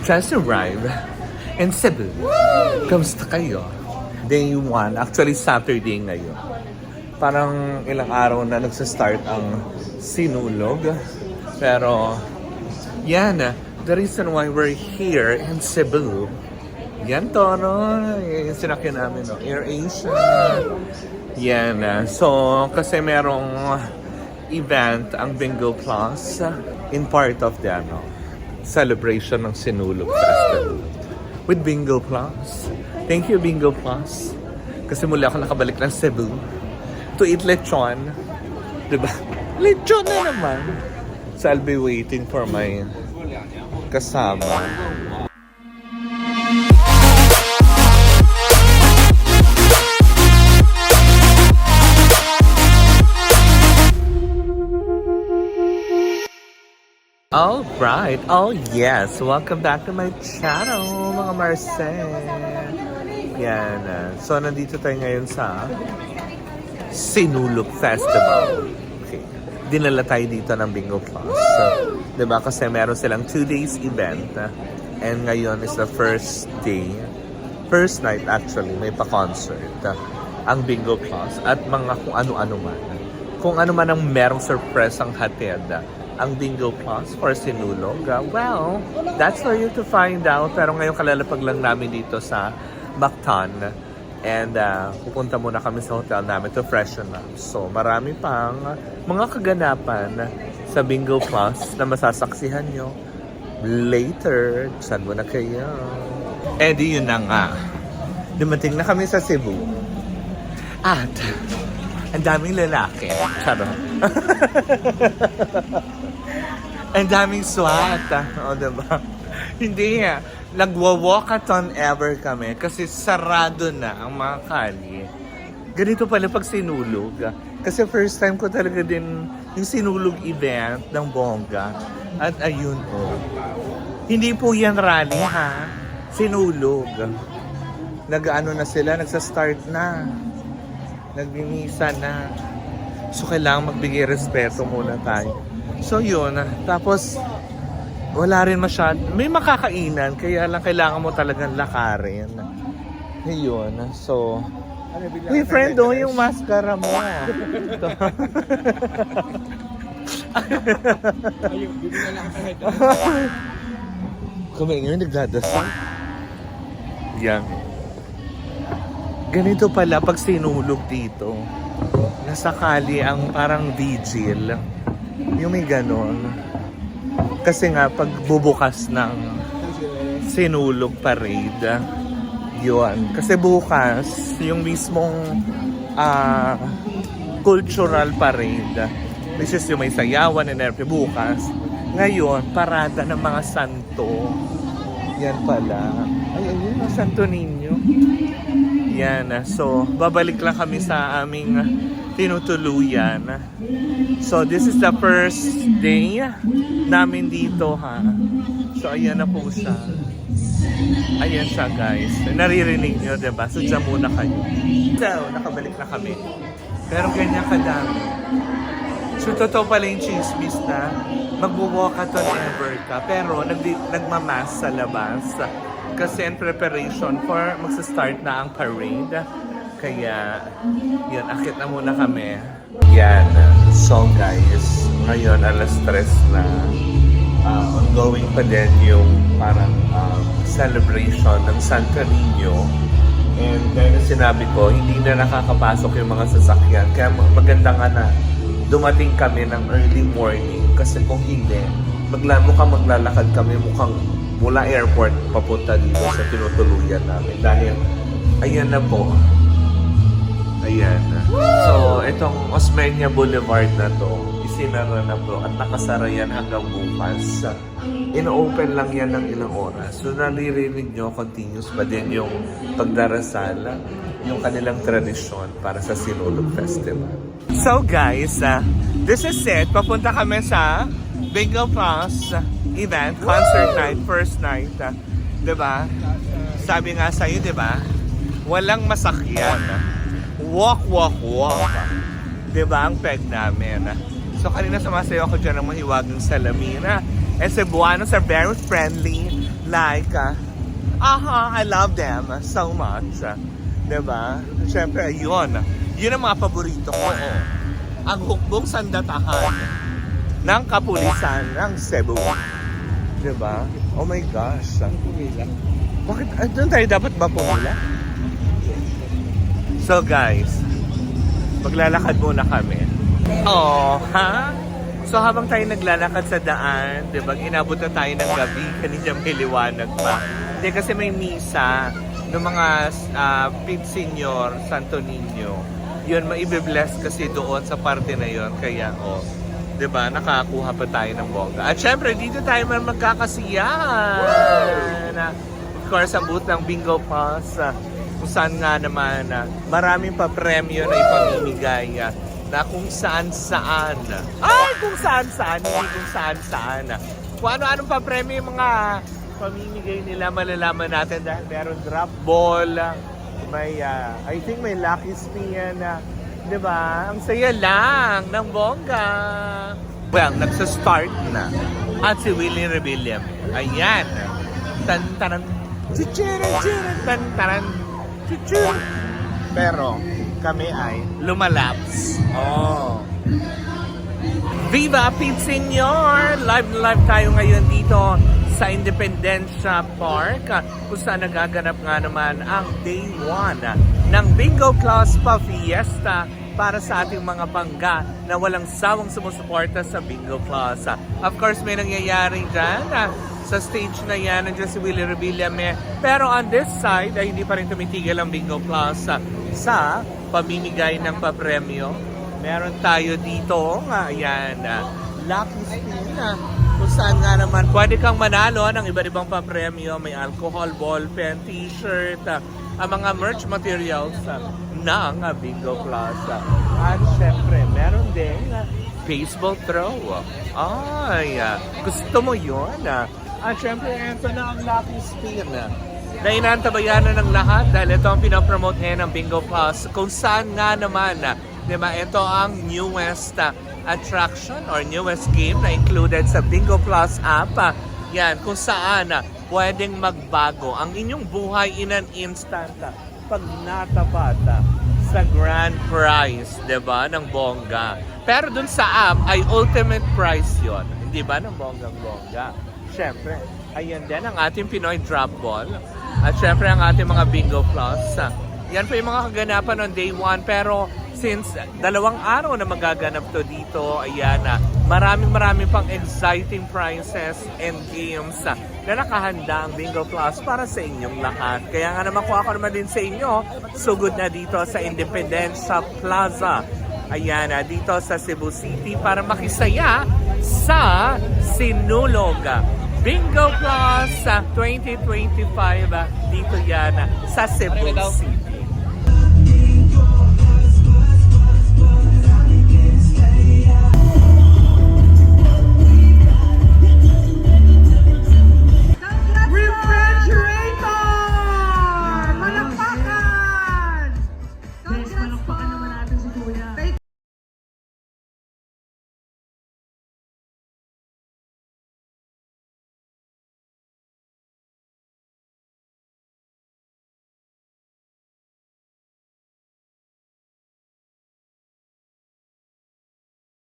just arrived in Cebu. Kamusta kayo? Day 1, actually Saturday ngayon. Parang ilang araw na nagsastart ang sinulog. Pero, yan, the reason why we're here in Cebu, yan to, no? Yung sinakyan namin, no? AirAsia. Yan, so, kasi merong event ang Bingo Plus in part of the, no? Celebration ng Sinulog Festival with Bingo Plus. Thank you, Bingo Plus. Kasi muli ako nakabalik ng Cebu to eat lechon. Diba? Lechon na naman. So I'll be waiting for my kasama. Alright, oh yes, welcome back to my channel, mga Marcel. Yan, so nandito tayo ngayon sa Sinulog Festival. Okay. Dinala tayo dito ng Bingo Plus. So, diba, kasi meron silang 2 days event. And ngayon is the first day, first night actually, may pa-concert. Ang Bingo Plus at mga kung ano-ano man. Kung ano man ang merong surprise ang hatid ang Bingo Plus for Sinulog. Well, that's for you to find out. Pero ngayon kalalapag lang namin dito sa Mactan. And pupunta muna kami sa hotel namin to freshen up. So marami pang mga kaganapan sa Bingo Plus na masasaksihan nyo later. Saan mo na kayo? Eh di yun na nga. Dumating na kami sa Cebu. At ang daming lalaki. Charot. Ang daming SWAT. O, diba? Hindi nga. Nagwa-walkathon ever kami kasi sarado na ang mga kalye. Ganito pala pag sinulog. Kasi first time ko talaga din yung sinulog event ng bongga. At ayun hindi po yan rally ha. Sinulog. Nag-ano na sila, nagsa-start na. Nagmimisa na. So kailangan magbigay respeto muna tayo. So yun, tapos wala rin masyad. May makakainan, kaya lang kailangan mo talagang lakarin. Ayun, so uy friend, yung maskara mo. Kumain yun, nagdadasal. Yan. Ganito pala pag sinulog dito. Nasakali ang parang vigil. Yung may ganon. Kasi nga, pag bubukas ng Sinulog Parade, yun. Kasi bukas, yung mismong cultural parade, which is yung may sayawan and everything, bukas. Ngayon, parada ng mga santo. Yan pala. Ay, ayun, ang Santo Niño. Yan. So, babalik lang kami sa aming tinutuluyan. So, this is the first day namin dito, ha. So, ayan na po siya. Ayan siya, guys. Naririnig nyo, diba? So, dyan muna kayo. So, nakabalik na kami. Pero ganyan kadami. So, totoo pala yung chismis na magbuwalkathon ever ka. Pero, nagmamas sa labas. Kasi in preparation for magsa-start na ang parade. Kaya, yun, akit na muna kami. Yan. So guys, ngayon alas 3 na. Ongoing pa din yung parang celebration ng Santo Niño. And gaya na sinabi ko, hindi na nakakapasok yung mga sasakyan. Kaya maganda nga na dumating kami ng early morning. Kasi kung hindi, mukhang maglalakad kami mukhang mula airport papunta dito sa tinutuluyan namin. Dahil, ayan na po. Ayan. So, itong Osmeña Boulevard na to, isinara na po at nakasara yan hanggang bukas. In-open lang yan ng ilang oras. So, naririnig nyo, continuous pa din yung pagdarasal, yung kanilang tradisyon para sa Sinulog Festival. So, guys, this is it. Papunta kami sa Bingo Plus event, concert night, first night. Diba? Sabi nga sa'yo, diba? Walang masakyan. Walk, walk, walk. Diba ang peg namin? So kanina sumasayo ako dyan ng mahiwagang salamin. And Cebuanos are very friendly, Like, I love them so much. Diba? Siyempre, yun. Yun ang mga paborito ko. Ang hukbong sandatahan ng kapulisan ng Cebu. Diba? Oh my gosh. Bakit? Doon tayo dapat ba pumila? So guys, maglalakad muna kami. Oh, ha? So habang tayo naglalakad sa daan, diba, inabot na tayo ng gabi, kanina may liwanag pa. Hindi kasi may misa ng mga Pit Senior Santo Niño. Yun, maibe-bless kasi doon sa parte na yun. Kaya, diba, nakakuha pa tayo ng bongga. At syempre, dito tayo man magkakasiyahan. Of course, ang booth ng Bingo Pass, kung saan nga naman, maraming pa premyo na ipamimigay na kung saan-saan. Ay, kung saan-saan, hindi kung saan-saan. Kung ano-anong pa premyo yung mga pamimigay nila, malalaman natin dahil meron drop ball, may, I think may lucky spin, diba? Ang saya lang ng bongga. Well, nagsa-start na. At si Willie Rebellion. Ayan. Tan-taran. Tan-taran. Pero, kami ay lumalaps. Oh. Viva Pit Senior! Live na live tayo ngayon dito sa Independencia Park kung saan nagaganap nga naman ang Day 1 ng Bingo Claus Pa Fiesta para sa ating mga bangga na walang sawang sumusuporta sa Bingo Claus. Of course, may nangyayari dyan sa stage na yan, nandiyan si Willie Rebillame. Pero on this side, ay hindi pa rin tumitigil ang Bingo Claus sa pamimigay ng papremyo. Meron tayo dito, ayan, lucky spin kung saan nga naman pwede kang manalo ng iba't ibang papremyo. May alcohol, ball pen, t-shirt, ang mga merch materials ng Bingo Plaza. At syempre, meron din baseball throw. Ay, gusto mo yun? At syempre, ito na ang lucky spin na inantabayanan ng lahat dahil ito ang pinapromote ngayon ng Bingo Plus. Kung saan nga naman, diba, ito ang newest attraction or newest game na included sa Bingo Plus app. Yan, kung saan pwedeng magbago ang inyong buhay in an instant pag natapat sa grand prize, diba, ng bongga. Pero dun sa app ay ultimate prize yon, hindi ba, ng bonggang-bongga. Siyempre, ayan din ang ating Pinoy Drop Ball. At syempre ang ating mga Bingo Plus. Yan po yung mga kaganapan on day 1. Pero since 2 araw na magaganap to dito, ayan maraming pang exciting prizes and games na nakahanda ang Bingo Plus para sa inyong lahat. Kaya nga naman ako naman din sa inyo, sugod na dito sa Independencia Plaza. Ayan, dito sa Cebu City para makisaya sa Sinulog Bingo Plus 2025 dito yan sa Cebu City.